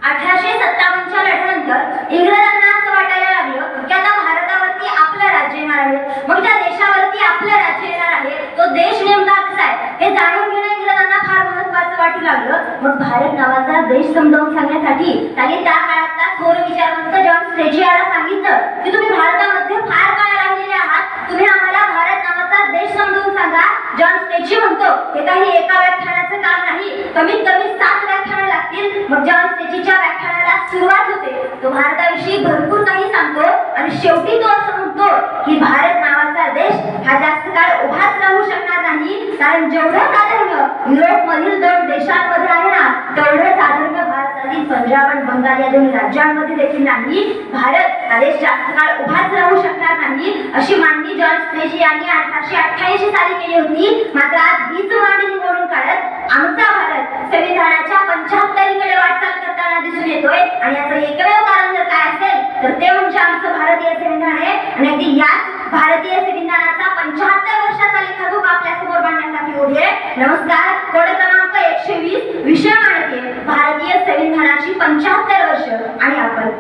1857च्या लढ्यानंतर इंग्रजांना असं वाटायला लागलं की आता भारतावरती आपलं राज्य येणार आहे, मग त्या देशावरती आपलं राज्य येणार आहे, तो देश नेमका कसा आहे हे जाणून घेणं इंग्रजांना फार महत्त्वाचं वाटू लागलं. मग भारत नावाचा देश समजावून सांगण्यासाठी त्यांनी त्या काळातला थोर विचारवंत जॉन स्ट्रेची याला सांगितलं की तुम्ही भारतामध्ये फार काळ राहिलेले आहात, तुम्ही आम्हाला भारत नावाचा देश समजावून सांगा. जॉन स्ट्रेची म्हणतो हे काही एका व्याख्यानाचं काम नाही, कमीत कमी 7 व्याख्यानं लागतील. मग जॉन स्ट्रेचीच्या व्याख्यानाला सुरुवात होते. तो भारताविषयी भरपूर काही सांगतो आणि शेवटी तो असं म्हणतो की भारत नावाचा देश हा जास्त काळ उभाच राहू शकणार नाही, कारण जेवढं साधर्म्य युरोपमधील 2 देशांमध्ये आहे ना, तेवढं साधर्म्य भारतातील पंजाब आणि बंगाल या 2 राज्यांमध्ये देखील नाही. भारत हा देश जास्त काळ उभाच राहू शकणार नाही अशी मांडणी जॉन स्ट्रेची यांनी 1888 साली केली होती. मात्र आज हीच मांडणी मोडून काढत आमचा भारत संविधानाच्या 75 कडे वाटचाल करताना दिसून येतोय. आणि याचं एकमेव कारण जर काय असेल तर ते म्हणजे आमचं भारतीय संविधान आहे. आणि अगदी याच भारतीय संविधानाचा 75 वर्षाचा लेखाजोखा आपल्या समोर मांडण्यासाठी उभे आहे. नमस्कार, कोड क्रमांक 120, विषय मांडते भारतीय संविधानाची 75 वर्ष आणि आपण.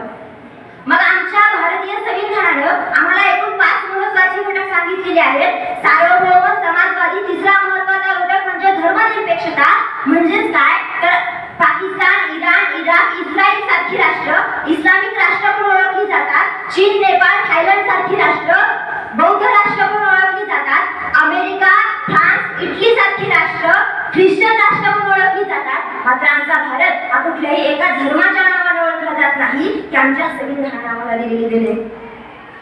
मग आमच्या भारतीय संविधानानं आम्हाला एकूण 5 महत्त्वाचे घटक सांगितलेले आहेत. सार्वभौम, समाजवादी, तिसरा महत्त्वाचा घटक म्हणजे धर्मनिरपेक्षता. म्हणजेच काय तर पाकिस्तान, इराण, इराक, इस्रायल सारखी राष्ट्र इस्लामिक राष्ट्र म्हणून ओळखली जातात. चीन, नेपाळ, थायलंड सारखी राष्ट्र बौद्ध राष्ट्र म्हणून ओळखली जातात. अमेरिका, फ्रान्स, इटली सारखी राष्ट्र ख्रिश्चन राष्ट्र म्हणून ओळखली जातात. मात्र आमचा भारत हा कुठल्याही एका धर्माच्या नावाने ओळखला जात नाही की आमच्या संविधानाने आम्हाला दिलेले दिले.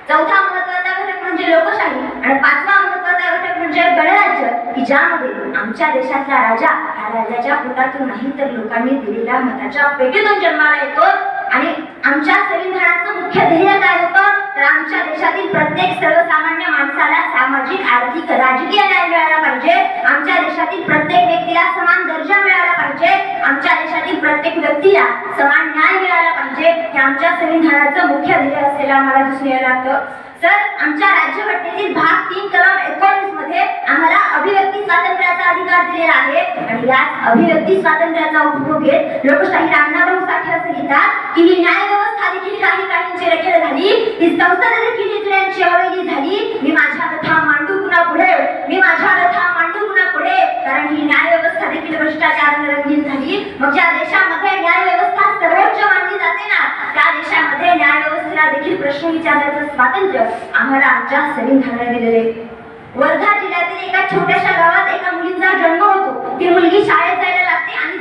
चौथा महत्त्वाचा घटक म्हणजे लोकशाही आणि 5वा महत्त्वाचा घटक म्हणजे गणराज्य, की ज्यामध्ये आमच्या देशातला राजा हा राजाच्या पोटातून नाही तर लोकांनी दिलेल्या मताच्या पेटीतून जन्माला येतो. आणि आमच्या संविधानाचं मुख्य ध्येय काय होतं तर आमच्या देशातील प्रत्येक सर्वसामान्य माणसाला सामाजिक, आर्थिक, राजकीय न्याय मिळाला पाहिजे. आमच्या देशातील प्रत्येक व्यक्तीला समान दर्जा मिळाला पाहिजे. आमच्या देशातील प्रत्येक व्यक्तीला समान न्याय मिळाला पाहिजे. हे आमच्या संविधानाचं मुख्य ध्येय असलेलं आम्हाला दिसून यायला लागतं. सर, आमच्या राज्यघटनेतील भाग 3 कलम 19 मध्ये आम्हाला अभिव्यक्ती स्वातंत्र्याचा अधिकार दिलेला आहे. आणि याच अभिव्यक्ती स्वातंत्र्याचा उपयोग घेत लोकशाही अण्णाभाऊ साठे असं लिहितात की ही न्याय व्यवस्था देखील काहींची रेखेड झाली, ही संसद देखील इतरांची अवैधी झाली. मी माझ्या कथा मांडू कुणा पुढे, मी माझ्या कथा मांडू कुणा पुढे, कारण ही न्याय व्यवस्था देखील भ्रष्टाचाराने रंगीत झाली. मग ज्या देशामध्ये न्याय व्यवस्था सर्वोच्च मानली जाते ना, त्या देशामध्ये न्याय व्यवस्थेला देखील प्रश्न विचारण्याचं स्वातंत्र्य आम्हाला आमच्या संविधानाने दिलेले. वर्धा जिल्ह्यातील एका छोट्याशा गावात एका मुलीचा जन्म होतो. ती मुलगी शाळेत जायला लागते आणि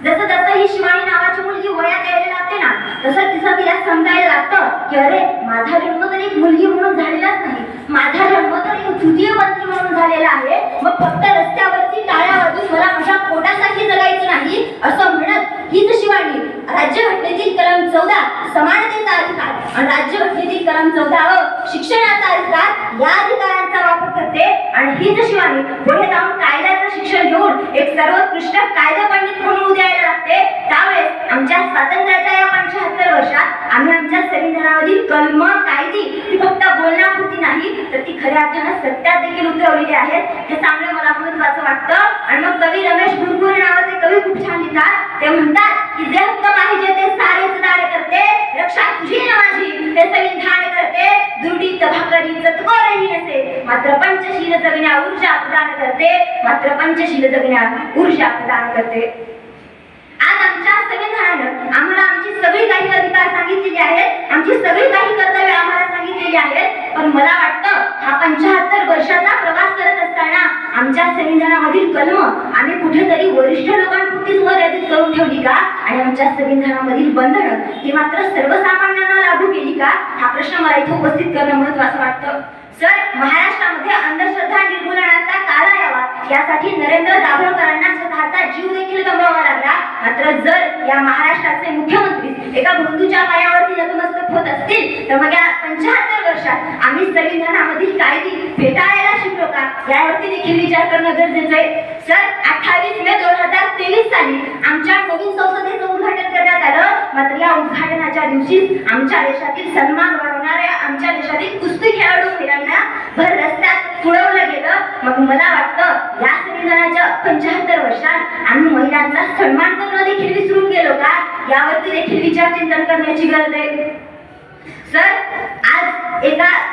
जसं जसं ही शिवानी नावाची मुलगी वयात यायला लागते ना, तसं तिला समजायला लागतं की अरे, माझा जन्म तर एक मुलगी म्हणून झालेलाच नाही, माझा जन्म तर एक तृतीयपंथी म्हणून झालेला आहे. मग फक्त रस्त्यावरती टाळ्या वाजून मला माझ्या पोटासाठी जगायचं नाही असं म्हणत हीच शिवानी राज्यघटनेतील कलम 14 समानतेचा अधिकार आणि राज्यघटनेतील कलम 14 शिक्षणाचा अधिकार या अधिकारांचा वापर करते. आणि हीच शिवानी पुढे जाऊन कायद्याचं शिक्षण घेऊन एक सर्वोत्कृष्ट कायदा पंडित म्हणून उद्या यायला लागते. त्यावेळेस आमच्या स्वातंत्र्याच्या या 75 वर्षात आम्ही आमच्या संविधानामधील कलम, कायदी ती फक्त बोलण्यापुरती नाही तर ती खऱ्या अर्थानं सत्यात देखील उतरवलेली आहेत. हे सांगणं मला महत्त्वाचं वाटतं. आणि मग कवी रमेश बुरकुरे नावाचे कवी खूप छान लिहितात. ते म्हणतात की जे हक्क पाहिजे ते सारेच दाणे करते, रक्षा तुझी न माझी ते संविधान करते, दुर्डीत भाकरी चतकोरही नसे, मात्र पंचशील जगण्या ऊर्जा प्रदान करते, मात्र पंचशील जगण्या ऊर्जा प्रदान करते. आज आमच्या संविधानानं आम्हाला आमची सगळी काही अधिकार सांगितलेली आहेत, आमची सगळी काही कर्तव्य आम्हाला सांगितलेली आहेत. पण मला वाटतं हा 75 वर्षाचा प्रवास करत असताना आमच्या संविधानामधील कलम आम्ही कुठेतरी वरिष्ठ लोकांपुरतीच मर्यादित करून ठेवली का आणि आमच्या संविधानामधील बंधनं ही मात्र सर्वसामान्यांना लागू केली का, हा प्रश्न मला इथे उपस्थित करणं महत्त्वाचं वाटतं. सर, महाराष्ट्रामध्ये अंधश्रद्धा निर्मूलनाचा काळा यावा यासाठी नरेंद्र दाभोळकरांना स्वतःचा जीव देखील गमवावा लागला. मात्र जर या महाराष्ट्राचे मुख्यमंत्री एका बंधूच्या पायावरती नतमस्तक होत असतील तर मग या 75 वर्षात आम्ही संविधानामधील कायदे फेटाळायला शिकलो का, यावरती देखील विचार करणं गरजेचं आहे. सर, 28 मे 2023 साली आमच्या नवीन संसदेचं उद्घाटन करण्यात आलं. मात्र या उद्घाटनाच्या दिवशी आमच्या देशातील सन्मान वाढवणाऱ्या आमच्या देशातील कुस्ती खेळाडू महिलांना भर रस्त्यात तुडवलं गेलं. मग मला वाटतं या संविधानाच्या 75 वर्षात आम्ही महिलांचा सन्मान करणं देखील विसरून गेलो का? यावरती देखील विचार चिंतन करण्याची गरज आहे. सर, आज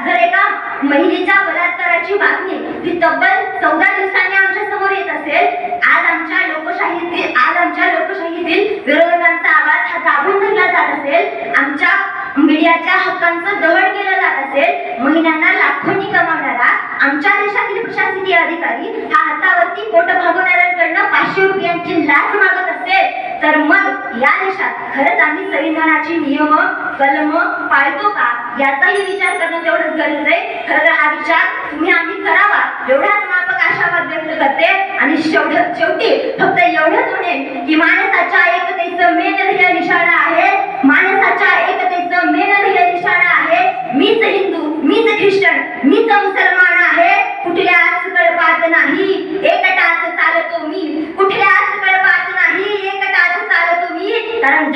जर एका महिलेच्या बलात्काराची बातमी ती तब्बल 14 दिवसांनी आमच्या समोर येत असेल, आज आमच्या लोकशाहीतील विरोधकांचा आवाज हा दाबून धरला जात असेल, आमच्या मीडियाच्या हक्कांचं दहन केलं जात असेल, महिलांना लाखोंनी कमावणारा आमच्या देशातील प्रशासकीय अधिकारी हा हातावरती पोट भागवणाऱ्यांकडनं 500 रुपयांची लाच मागत असेल, तर मग या देशात खरंच आम्ही संविधानाची नियम कलम पाळतो का? याचाही विचार करणं तेवढंच गरजेचं आहे. खरं तर हा विचार आम्ही करावा एवढाच माफक आशावाद व्यक्त करते आणि शेवटी फक्त एवढंच म्हणेन की माणसाच्या एकतेचं मेन ध्येय निशाणा आहे. माणसाच्या एकतेचं मेन ध्येय निशाणा आहे. मीच हिंदू, मीच ख्रिश्चन, मीच मुसलमान आहे. कुठल्याच कळपात नाही, एकटाच चालतो मी. कुठल्याच कळपात नाही, एकटाच चालतो मी. कारण